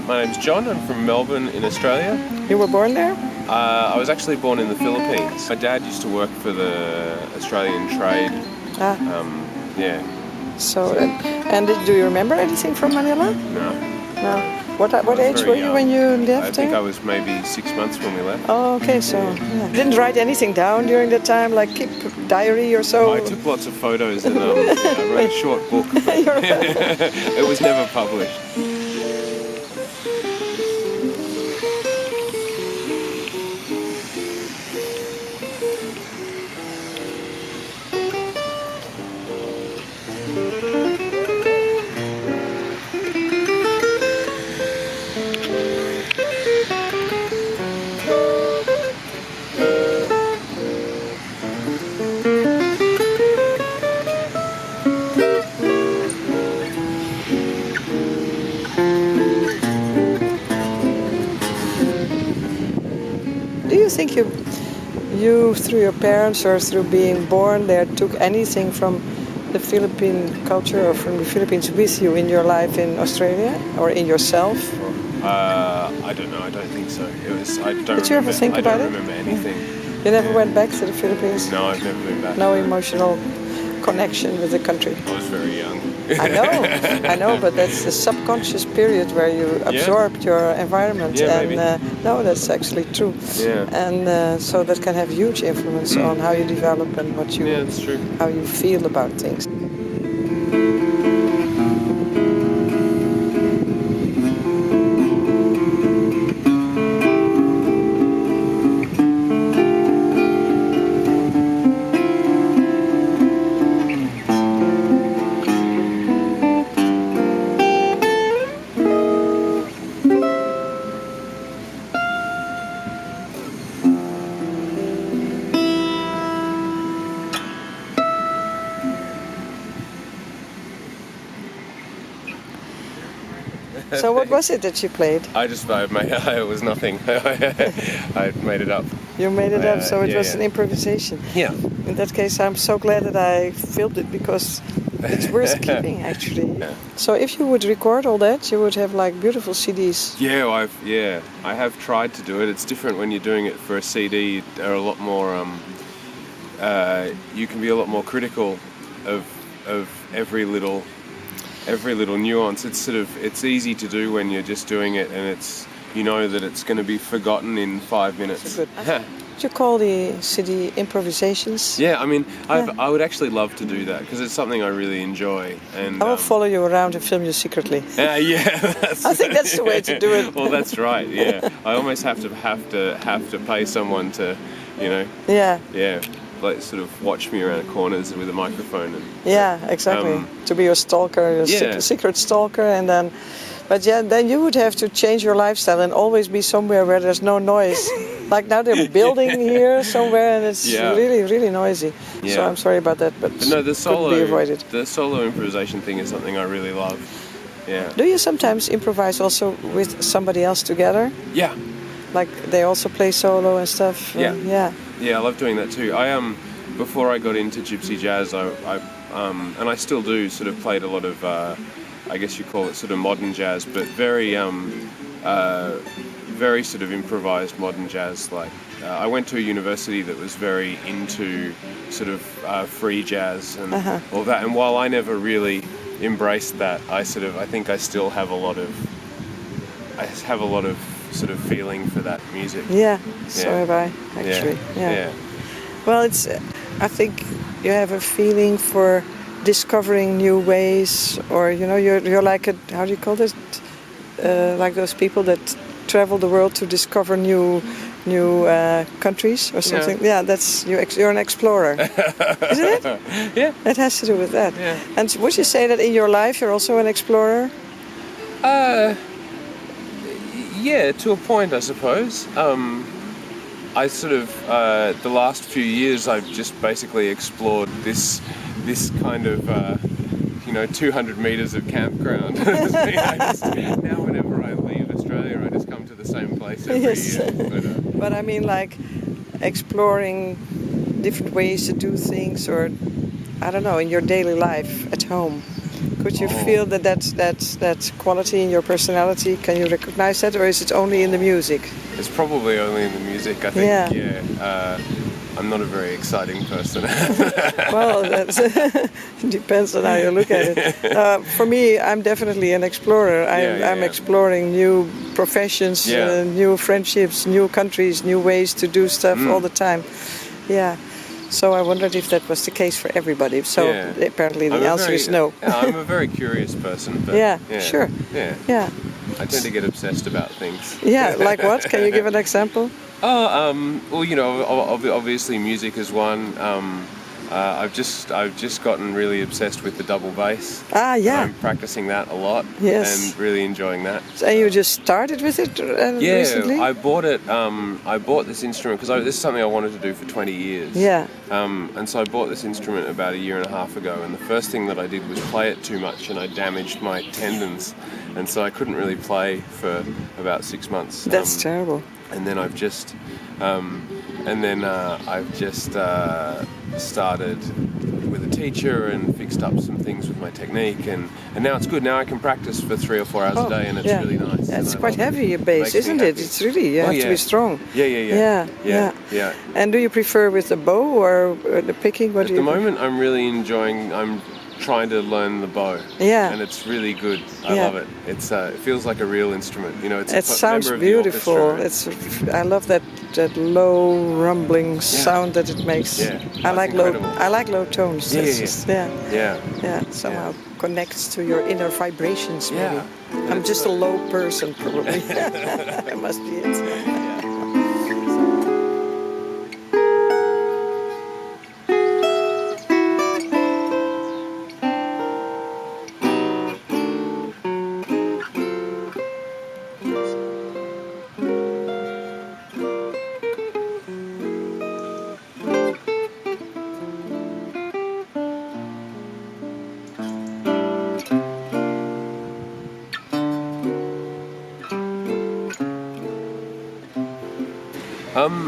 My name's Jon. I'm from Melbourne in Australia. You were born there? I was actually born in the Philippines. My dad used to work for the Australian trade. Yeah. So, and do you remember anything from Manila? No. No. What age were you when you left? I think I was maybe 6 months when we left. Oh, okay. So, yeah. Didn't write anything down during that time, like keep diary or so? I took lots of photos and I wrote a short book. It was never published. Do you think you through your parents or through being born there took anything from the Philippine culture or from the Philippines with you in your life in Australia or in yourself? I don't know. I don't think so. Did you ever think about it? I don't remember anything. You never went back to the Philippines? No, I've never been back. No emotional connection with the country? I was very young. I know, but that's the subconscious period where you absorbed your environment, and no, that's actually true. Yeah. And so that can have huge influence on how you develop and that's true. how you feel about things. So what was it that you played? It was nothing. I made it up. You made it up, so it was an improvisation. Yeah. In that case, I'm so glad that I filmed it because it's worth keeping, actually. Yeah. So if you would record all that, you would have like beautiful CDs. Yeah, I have tried to do it. It's different when you're doing it for a CD. There are a lot more. You can be a lot more critical of every little nuance. It's easy to do when you're just doing it, and you know that it's going to be forgotten in 5 minutes. Good. Would you call the CD improvisations? Yeah, I mean, I would actually love to do that because it's something I really enjoy. And I will follow you around and film you secretly. I think that's the way to do it. Well, that's right. Yeah, I almost have to pay someone to, Yeah. Like sort of watch me around corners with a microphone. Exactly. To be your stalker, your secret stalker, and then. But then you would have to change your lifestyle and always be somewhere where there's no noise. Like now they're building here somewhere and it's really, really noisy. Yeah. So I'm sorry about that, but no, couldn't be avoided. The solo improvisation thing is something I really love. Yeah. Do you sometimes improvise also with somebody else together? Yeah. Like they also play solo and stuff? Yeah, I love doing that too. Before I got into Gypsy jazz, I and I still do, sort of played a lot of, I guess you call it sort of modern jazz, but very sort of improvised modern jazz. Like I went to a university that was very into sort of free jazz and all that. And while I never really embraced that, I think I still have a lot of sort of feeling for that music. Yeah, so have I actually. Yeah. Well, I think you have a feeling for discovering new ways, or you're like how do you call this? Like those people that travel the world to discover new countries or something. Yeah, that's you're an explorer, isn't it? Yeah, it has to do with that. Yeah. And would you say that in your life you're also an explorer? Yeah, to a point, I suppose. I sort of the last few years I've just basically explored this kind of 200 meters of campground. Now whenever I leave Australia, I just come to the same place every year. But I mean, like exploring different ways to do things, or I don't know, in your daily life at home. Could you feel that's quality in your personality? Can you recognize that, or is it only in the music? It's probably only in the music, I think. Yeah. I'm not a very exciting person. Well, that depends on how you look at it. For me, I'm definitely an explorer. I'm exploring new professions, new friendships, new countries, new ways to do stuff all the time. Yeah. So I wondered if that was the case for everybody. So apparently the answer is no. I'm a very curious person. But sure. Yeah. I tend to get obsessed about things. Yeah, like what? Can you give an example? Well, obviously music is one. I've just gotten really obsessed with the double bass. I'm practicing that a lot. Yes. And really enjoying that. So you just started with it recently? I bought it. I bought this instrument because this is something I wanted to do for 20 years. Yeah. And so I bought this instrument about a year and a half ago, and the first thing that I did was play it too much, and I damaged my tendons, and so I couldn't really play for about 6 months. That's terrible. And then I've just started with a teacher and fixed up some things with my technique, and now it's good. Now I can practice for 3 or 4 hours a day, and it's really nice. It's quite heavy, your bass, isn't it? It's really, you have to be strong. Yeah. And do you prefer with the bow or the picking? At the moment, I'm really enjoying. I'm trying to learn the bow. Yeah. And it's really good. I love it. It's it feels like a real instrument. It sounds beautiful. I love that low rumbling sound that it makes. Yeah. I like low tones. Yeah. Somehow connects to your inner vibrations maybe. I'm just a low person probably. That must be it.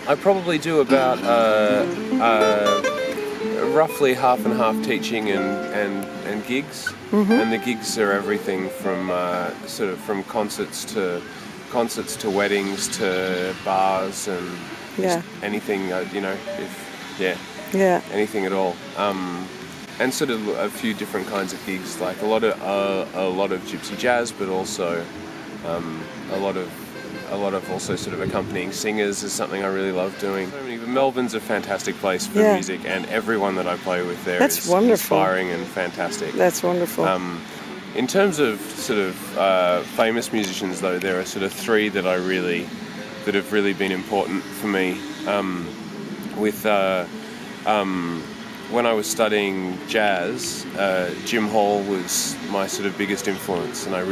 I probably do about roughly half and half teaching and gigs, and the gigs are everything from from concerts to weddings to bars and anything anything at all, and sort of a few different kinds of gigs, like a lot of gypsy jazz, but also a lot of also sort of accompanying singers is something I really love doing. Melbourne's a fantastic place for music, and everyone that I play with there is inspiring and fantastic. That's wonderful. In terms of sort of famous musicians, though, there are sort of 3 that have really been important for me. When I was studying jazz, Jim Hall was my sort of biggest influence, and I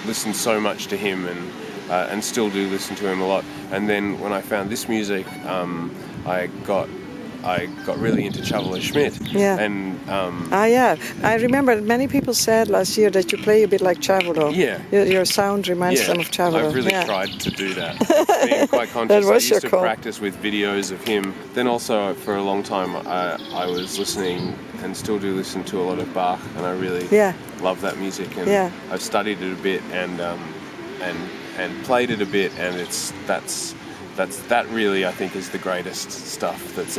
listened so much to him and still do listen to him a lot. And then when I found this music, I got really into Chavela Schmidt. Yeah. And I remember many people said last year that you play a bit like Chavela. Yeah. Your sound reminds them of Chavela. I've really tried to do that. Being quite conscious. I used to practice with videos of him. Then also for a long time I was listening and still do listen to a lot of Bach, and I really love that music. And I've studied it a bit and played it a bit, and that really, I think, is the greatest stuff that's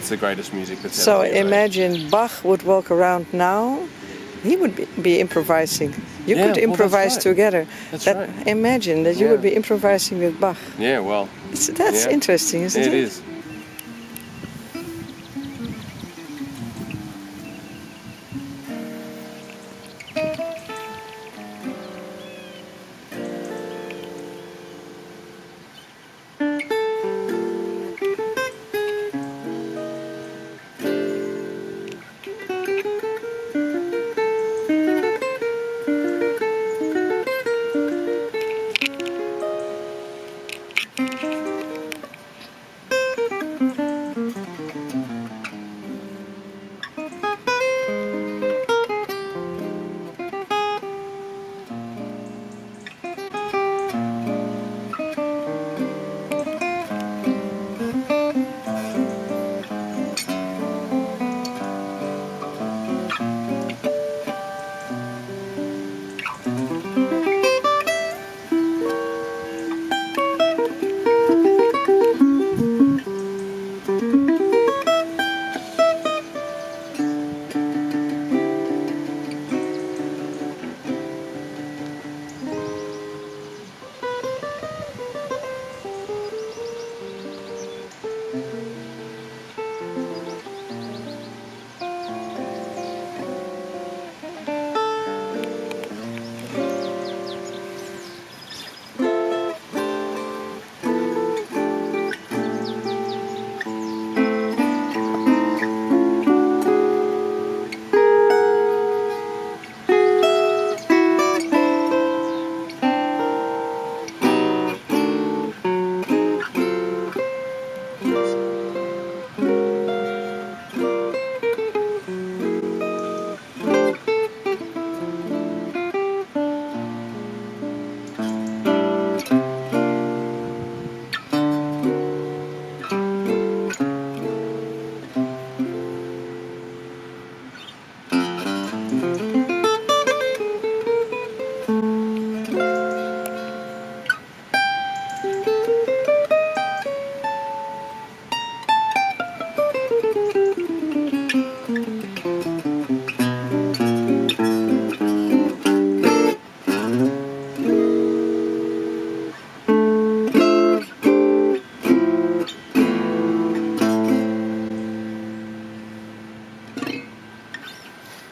the greatest music that's ever been made. So imagine Bach would walk around now, he would be improvising. You could improvise together. That's right. Imagine that you would be improvising with Bach. Yeah, well. That's interesting, isn't it? It is.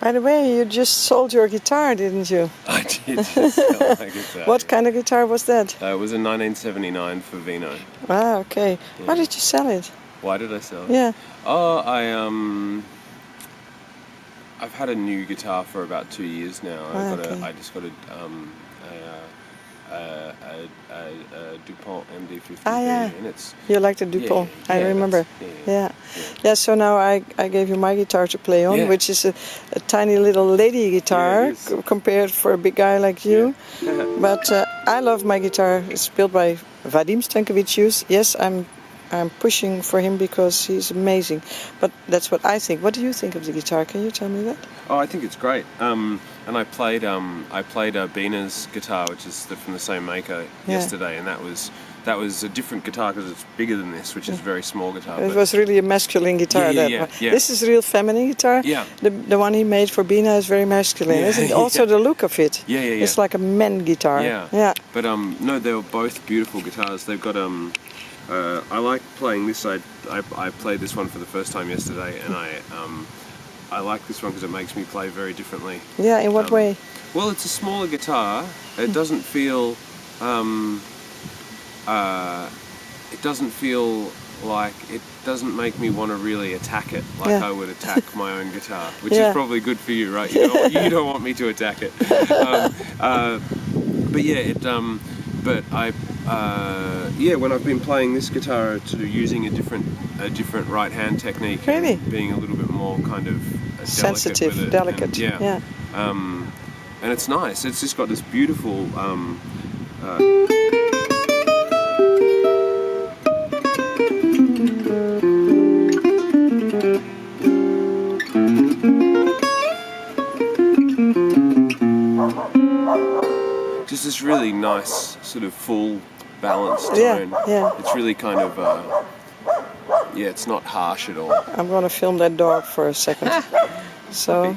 By the way, you just sold your guitar, didn't you? I did just sell my guitar. What kind of guitar was that? It was a 1979 Favino. Wow, okay. Yeah. Why did you sell it? Why did I sell it? Yeah. Oh, I've had a new guitar for about 2 years now. I just got a DuPont MD50B, and it's. You like the DuPont? I remember. Yeah. So now I gave you my guitar to play on, which is a tiny little lady guitar compared for a big guy like you. Yeah. But I love my guitar. It's built by Vadim Stankovičius. Yes, I'm pushing for him because he's amazing. But that's what I think. What do you think of the guitar? Can you tell me that? Oh, I think it's great. And I played Bina's guitar, which is from the same maker, yesterday, and that was a different guitar because it's bigger than this, which is a very small guitar. It was really a masculine guitar. Yeah. This is a real feminine guitar. Yeah. The one he made for Bina is very masculine. Isn't it? Also the look of it. Yeah. It's like a men guitar. Yeah. But no, they were both beautiful guitars. They've got I like playing this. I played this one for the first time yesterday, and I like this one because it makes me play very differently. Yeah, in what way? Well, it's a smaller guitar. It doesn't feel. It doesn't feel like it doesn't make me want to really attack it like I would attack my own guitar, which is probably good for you, right? You don't want me to attack it. But yeah, But when I've been playing this guitar, sort of using a different right hand technique, really? Being a little bit more kind of sensitive, delicate. And, and it's nice. It's just got this beautiful. Just this really nice sort of full balanced tone. Yeah. It's really kind of it's not harsh at all. I'm gonna film that dog for a second. So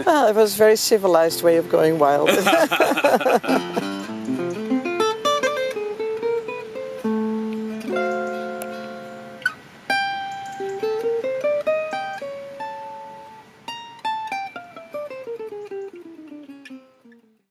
well, it was a very civilized way of going wild.